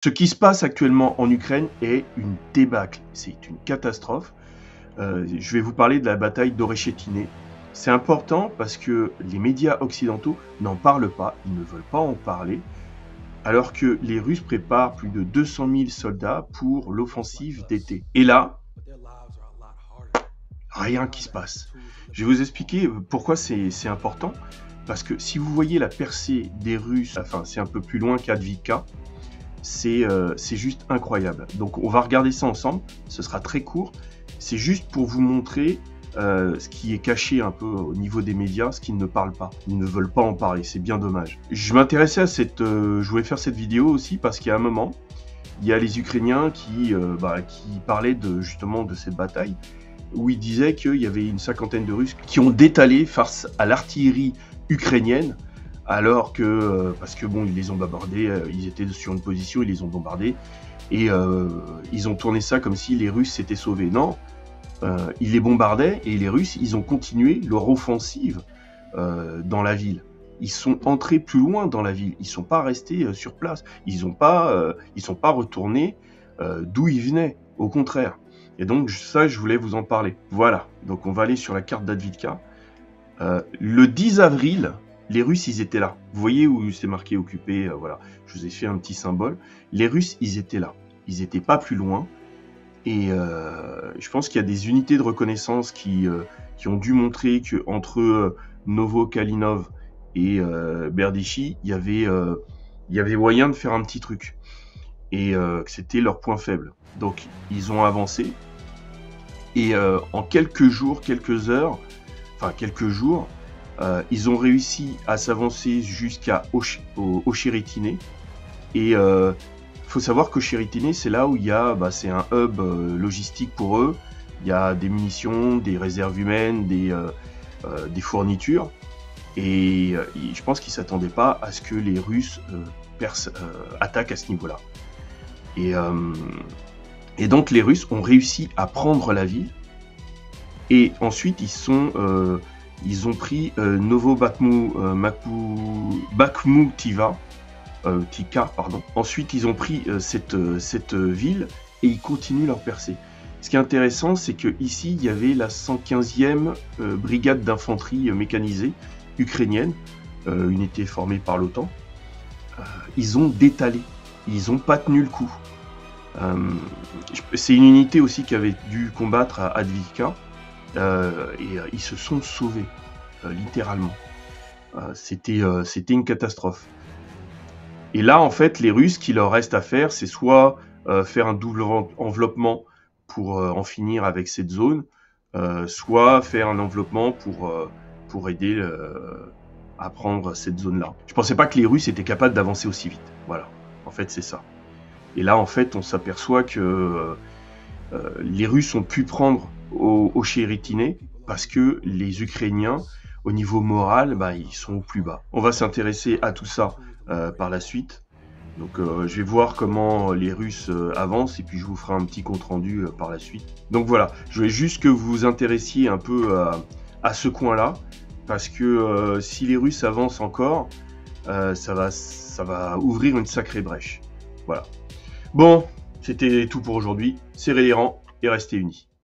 Ce qui se passe actuellement en Ukraine est une débâcle, c'est une catastrophe. Je vais vous parler de la bataille d'Orechetine. C'est important parce que les médias occidentaux n'en parlent pas, ils ne veulent pas en parler, alors que les Russes préparent plus de 200 000 soldats pour l'offensive d'été. Et là, rien qui se passe. Je vais vous expliquer pourquoi c'est important. Parce que si vous voyez la percée des Russes, enfin c'est un peu plus loin qu'Advika, c'est juste incroyable. Donc on va regarder ça ensemble, ce sera très court. C'est juste pour vous montrer ce qui est caché un peu au niveau des médias, ce qu'ils ne parlent pas. Ils ne veulent pas en parler, c'est bien dommage. Je m'intéressais à je voulais faire cette vidéo aussi parce qu'il y a un moment, il y a les Ukrainiens qui parlaient justement de cette bataille, où ils disaient qu'il y avait une cinquantaine de Russes qui ont détalé face à l'artillerie ukrainienne, alors que, parce que bon, ils les ont bombardés, ils étaient sur une position, ils les ont bombardés, et ils ont tourné ça comme si les Russes s'étaient sauvés. Non, ils les bombardaient, et les Russes, ils ont continué leur offensive dans la ville. Ils sont entrés plus loin dans la ville, ils sont pas restés sur place, ils sont pas retournés d'où ils venaient, au contraire. Et donc ça, je voulais vous en parler. Voilà, donc on va aller sur la carte d'Advitka. Le 10 avril, les Russes, ils étaient là. Vous voyez où c'est marqué occupé, voilà. Je vous ai fait un petit symbole. Les Russes, ils étaient là. Ils n'étaient pas plus loin. Et je pense qu'il y a des unités de reconnaissance qui ont dû montrer qu'entre Novo-Kalinov et Berdichy, il y avait moyen de faire un petit truc. Et que c'était leur point faible. Donc, ils ont avancé. Et en quelques jours, quelques heures, ils ont réussi à s'avancer jusqu'à Ocheretine. Et faut savoir qu'Ocheretine, c'est là où il y a, c'est un hub logistique pour eux. Il y a des munitions, des réserves humaines, des fournitures. Et je pense qu'ils ne s'attendaient pas à ce que les Russes attaquent à ce niveau-là. Et donc les Russes ont réussi à prendre la ville. Et ensuite, ils ont pris Tika, pardon. Ensuite, ils ont pris cette ville et ils continuent leur percée. Ce qui est intéressant, c'est qu'ici, il y avait la 115e brigade d'infanterie mécanisée ukrainienne, unité formée par l'OTAN. Ils ont détalé, ils n'ont pas tenu le coup. C'est une unité aussi qui avait dû combattre à Advika. Et ils se sont sauvés, littéralement. C'était une catastrophe. Et là, en fait, les Russes, ce qu'il leur reste à faire, c'est soit faire un double enveloppement pour en finir avec cette zone, soit faire un enveloppement pour aider à prendre cette zone-là. Je pensais pas que les Russes étaient capables d'avancer aussi vite. Voilà, en fait, c'est ça. Et là, en fait, on s'aperçoit que les Russes ont pu prendre Ocheretine parce que les Ukrainiens, au niveau moral, ils sont au plus bas. On va s'intéresser à tout ça par la suite. Donc je vais voir comment les Russes avancent et puis je vous ferai un petit compte rendu par la suite. Donc voilà, je voulais juste que vous vous intéressiez un peu à ce coin-là parce que si les Russes avancent encore, ça va ouvrir une sacrée brèche. Voilà. Bon, c'était tout pour aujourd'hui. Serrez les rangs et restez unis.